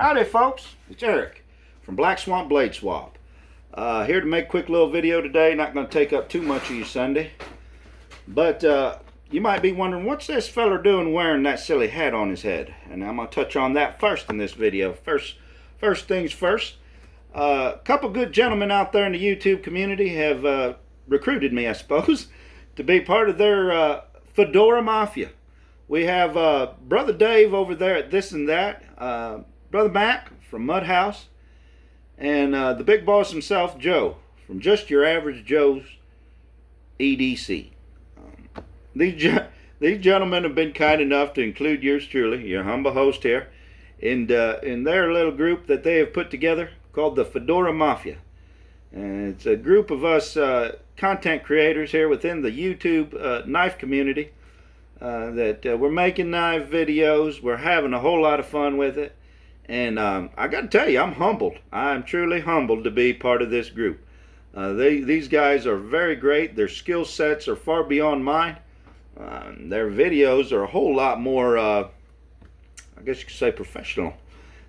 Howdy folks, it's Eric from Black Swamp Blade Swap. Here to make a quick little video today. Not going to take up too much of your Sunday. But you might be wondering, what's this feller doing wearing that silly hat on his head? And I'm going to touch on that first in this video. First things first. A couple good gentlemen out there in the YouTube community have recruited me, I suppose, to be part of their Fedora Mafia. We have Brother Dave over there at This and That, Brother Mac from Mud House, and the big boss himself, Joe, from Just Your Average Joe's EDC. These gentlemen have been kind enough to include yours truly, your humble host here, in their little group that they have put together called the Fedora Mafia. And it's a group of us content creators here within the YouTube knife community that we're making knife videos. We're having a whole lot of fun with it. And I got to tell you, I'm humbled. I'm truly humbled to be part of this group. These guys are very great. Their skill sets are far beyond mine. Their videos are a whole lot more, I guess you could say, professional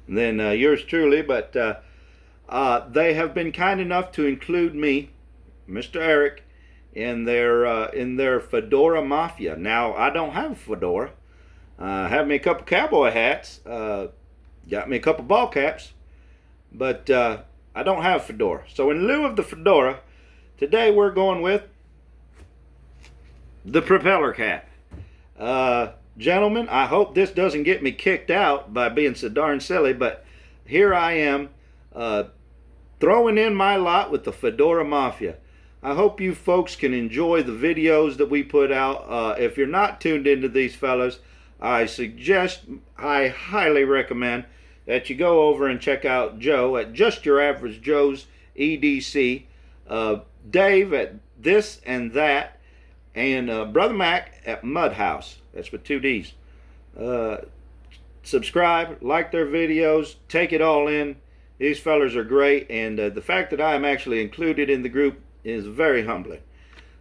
than yours truly. But they have been kind enough to include me, Mr. Eric, in their Fedora Mafia. Now, I don't have a fedora. I have me a couple cowboy hats. Got me a couple ball caps, but I don't have a fedora. So in lieu of the fedora, today we're going with the propeller cap. Gentlemen, I hope this doesn't get me kicked out by being so darn silly, but here I am throwing in my lot with the Fedora Mafia. I hope you folks can enjoy the videos that we put out. If you're not tuned into these fellas, I highly recommend that you go over and check out Joe at Just Your Average Joe's EDC, Dave at This and That, and Brother Mac at Mud House. That's with 2 D's. Subscribe, like their videos, take it all in. These fellas are great, and the fact that I am actually included in the group is very humbling.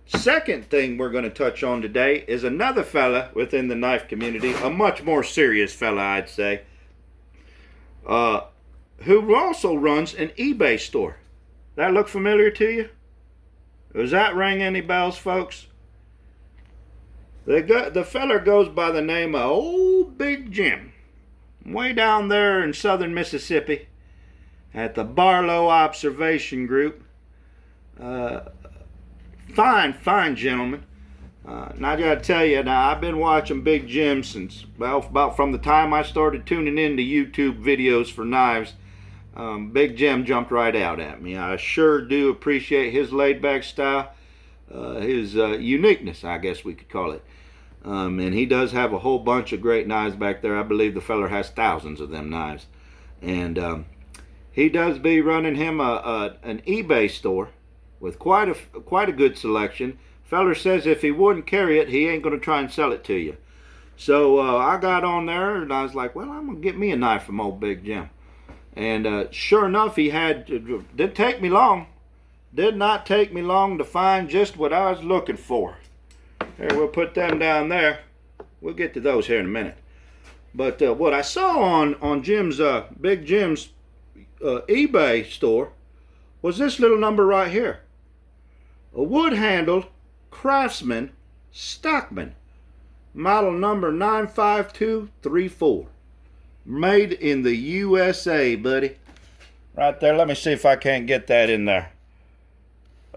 Second thing we're going to touch on today is another fella within the knife community, a much more serious fella, I'd say, who also runs an eBay store. That look familiar to you? Does that ring any bells, folks? The fella goes by the name of Old Big Jim, way down there in southern Mississippi at the Barlow Observation Group. Fine gentlemen. Now I gotta tell you, I've been watching Big Jim since, well, about from the time I started tuning into YouTube videos for knives. Big Jim jumped right out at me. I sure do appreciate his laid-back style, his uniqueness, I guess we could call it. And he does have a whole bunch of great knives back there. I believe the feller has thousands of them knives. And he does be running him an eBay store with quite a good selection. Feller says if he wouldn't carry it, he ain't going to try and sell it to you. So I got on there and I was like, well, I'm going to get me a knife from old Big Jim. And sure enough, didn't take me long. Did not take me long to find just what I was looking for. Here, we'll put them down there. We'll get to those here in a minute. But what I saw on Big Jim's eBay store was this little number right here. A wood-handled Craftsman Stockman, model number 95234, made in the USA, buddy. Right there. Let me see if I can't get that in there.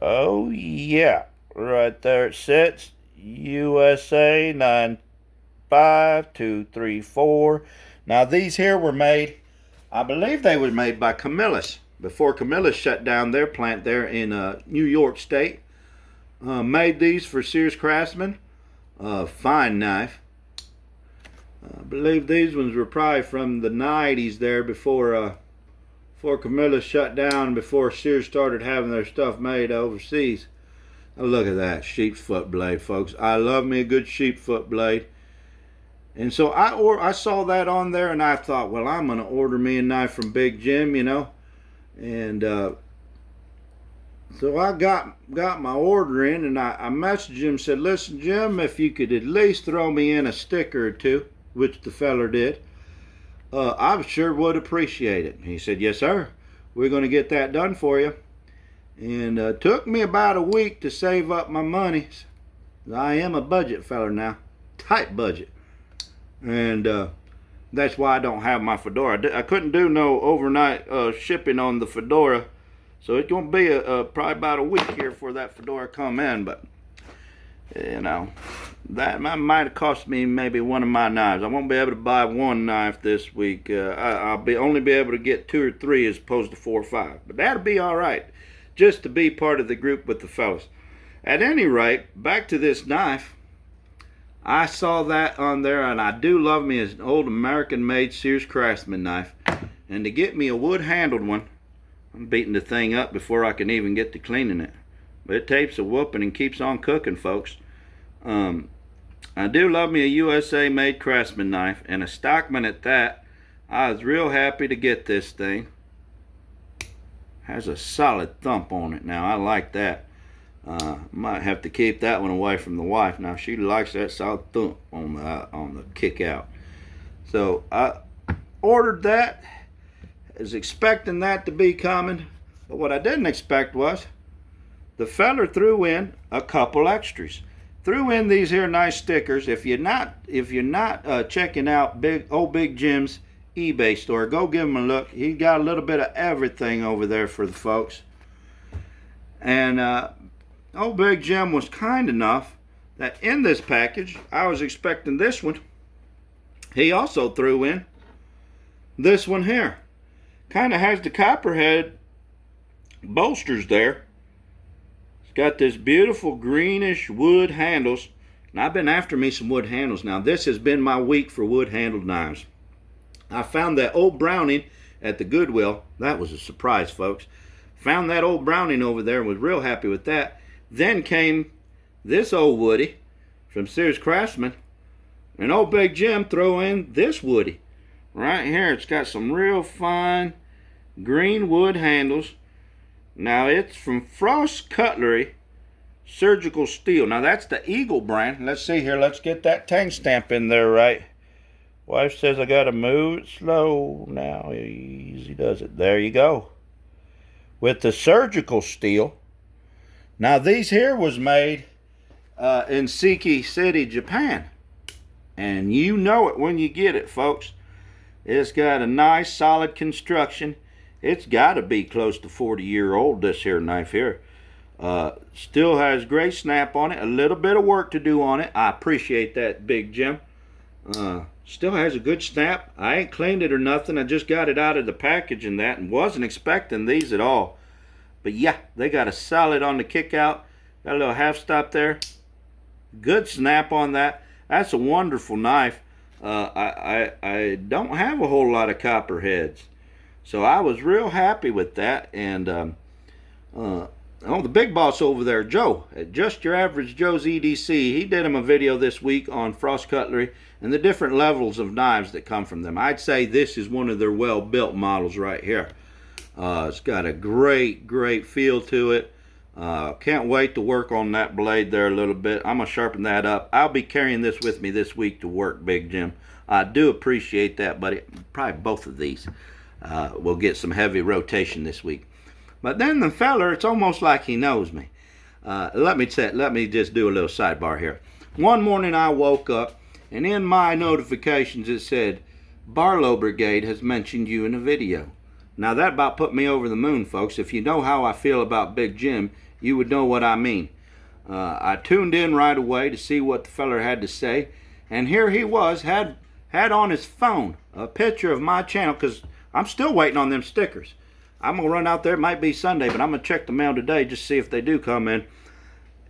Oh yeah, right there it sits. USA 95234. Now these here were made, I believe they were made by Camillus before Camillus shut down their plant there in New York State. Made these for Sears Craftsman. Fine knife. I believe these ones were probably from the 90s there before Camillus shut down, before Sears started having their stuff made overseas. Now look at that sheep's foot blade, folks. I love me a good sheep foot blade. And so I saw that on there and I thought, well, I'm going to order me a knife from Big Jim, you know. And so I got my order in, and I messaged him and said, listen, Jim, if you could at least throw me in a sticker or two, which the feller did, I sure would appreciate it. He said, yes, sir. We're going to get that done for you. And took me about a week to save up my money. I am a budget feller now. Tight budget. And that's why I don't have my fedora. I couldn't do no overnight shipping on the fedora. So it's going to be probably about a week here for that fedora come in. But, you know, that might have cost me maybe one of my knives. I won't be able to buy one knife this week. I'll only be able to get 2 or 3 as opposed to 4 or 5. But that'll be all right, just to be part of the group with the fellas. At any rate, back to this knife. I saw that on there, and I do love me an old American-made Sears Craftsman knife. And to get me a wood-handled one, I'm beating the thing up before I can even get to cleaning it. But it takes a whooping and keeps on cooking, folks. I do love me a USA-made Craftsman knife, and a Stockman at that. I was real happy to get this thing. Has a solid thump on it now. I like that. Might have to keep that one away from the wife. Now she likes that solid thump on the kick out. So I ordered that. Was expecting that to be coming, but what I didn't expect was the feller threw in a couple extras. Threw in these here nice stickers. If you're not checking out Big Jim's eBay store, go give him a look. He got a little bit of everything over there for the folks. And Big Jim was kind enough that in this package, I was expecting this one. He also threw in this one here. Kind of has the copperhead bolsters there. It's got this beautiful greenish wood handles. And I've been after me some wood handles. Now this has been my week for wood handled knives. I found that old Browning at the Goodwill. That was a surprise, folks. Found that old Browning over there and was real happy with that. Then came this old Woody from Sears Craftsman. And old Big Jim throw in this Woody. Right here, it's got some real fine green wood handles. Now it's from Frost Cutlery Surgical Steel. Now that's the Eagle brand. Let's see here. Let's get that tang stamp in there right. Wife says I gotta move it slow. Now easy does it. There you go. With the surgical steel. Now these here was made in Seki City, Japan. And you know it when you get it, folks. It's got a nice solid construction. It's got to be close to 40-year-old, this here knife here. Still has great snap on it. A little bit of work to do on it. I appreciate that, Big Jim. Still has a good snap. I ain't cleaned it or nothing. I just got it out of the package and that, and wasn't expecting these at all. But yeah, they got a solid on the kick out. Got a little half stop there. Good snap on that. That's a wonderful knife. I don't have a whole lot of copperheads, so I was real happy with that. And the big boss over there, Joe, at Just Your Average Joe's EDC, he did him a video this week on Frost Cutlery and the different levels of knives that come from them. I'd say this is one of their well-built models right here. It's got a great feel to it. Can't wait to work on that blade there a little bit. I'm going to sharpen that up. I'll be carrying this with me this week to work, Big Jim. I do appreciate that, buddy. Probably both of these will get some heavy rotation this week. But then the feller, it's almost like he knows me. Let me just do a little sidebar here. One morning I woke up, and in my notifications it said, Barlow Brigade has mentioned you in a video. Now that about put me over the moon, folks. If you know how I feel about Big Jim, you would know what I mean. I tuned in right away to see what the feller had to say, and here he was, had on his phone a picture of my channel, because I'm still waiting on them stickers. I'm going to run out there. It might be Sunday, but I'm going to check the mail today just to see if they do come in.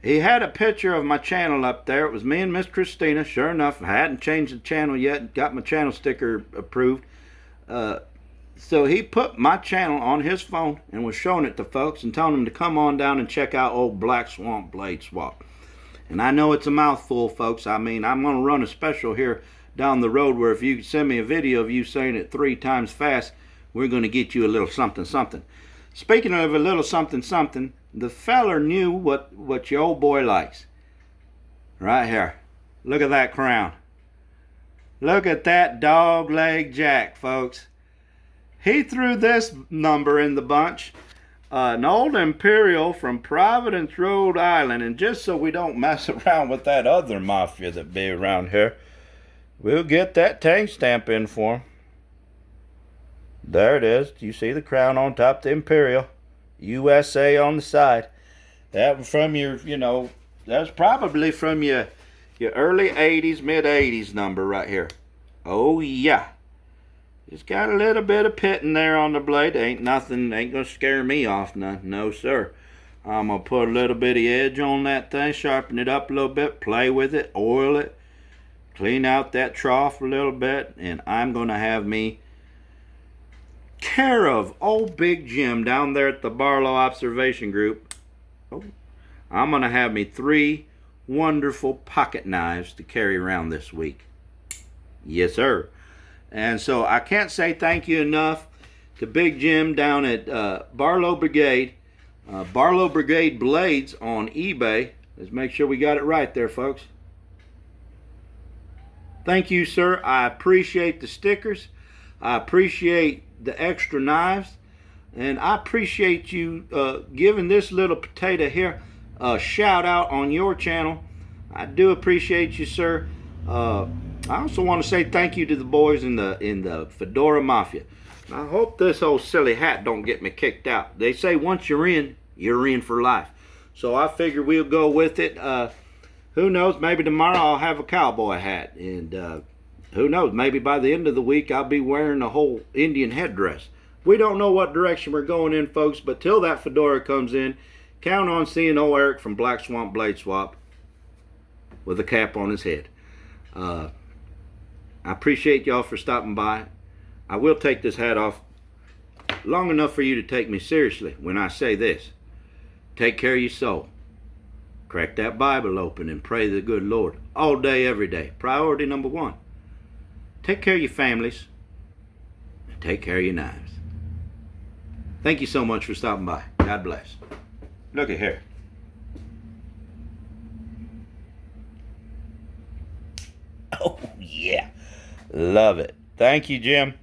He had a picture of my channel up there. It was me and Miss Christina. Sure enough, I hadn't changed the channel yet. Got my channel sticker approved. So he put my channel on his phone and was showing it to folks and telling them to come on down and check out old Black Swamp Blade Swap. And I know it's a mouthful, folks. I mean, I'm going to run a special here down the road where if you send me a video of you saying it 3 times fast, we're going to get you a little something something. Speaking of a little something something, the feller knew what your old boy likes. Right here. Look at that crown. Look at that dog leg jack, folks. He threw this number in the bunch. An old Imperial from Providence, Rhode Island. And just so we don't mess around with that other mafia that be around here, we'll get that tank stamp in for him. There it is. You see the crown on top, the Imperial. USA on the side. That from your, that's probably from your early 80s, mid 80s number right here. Oh yeah. It's got a little bit of pitting there on the blade. Ain't nothing, ain't gonna scare me off nothing. No sir. I'm gonna put a little bit of edge on that thing, sharpen it up a little bit, play with it, oil it, clean out that trough a little bit, and I'm gonna have me care of old Big Jim down there at the Barlow Observation Group. Oh, I'm gonna have me 3 wonderful pocket knives to carry around this week. Yes sir. And so I can't say thank you enough to Big Jim down at Barlow Brigade. Barlow Brigade Blades on eBay. Let's make sure we got it right there, folks. Thank you, sir. I appreciate the stickers. I appreciate the extra knives. And I appreciate you giving this little potato here a shout out on your channel. I do appreciate you, sir. I also want to say thank you to the boys in the Fedora Mafia. I hope this old silly hat don't get me kicked out. They say once you're in for life. So I figure we'll go with it. Who knows, maybe tomorrow I'll have a cowboy hat. And who knows, maybe by the end of the week I'll be wearing a whole Indian headdress. We don't know what direction we're going in, folks, but till that fedora comes in, count on seeing old Eric from Black Swamp Blade Swap with a cap on his head. I appreciate y'all for stopping by. I will take this hat off long enough for you to take me seriously when I say this. Take care of your soul. Crack that Bible open and pray to the good Lord all day, every day. Priority number 1. Take care of your families and take care of your knives. Thank you so much for stopping by. God bless. Look at here. Oh, yeah. Love it. Thank you, Jim.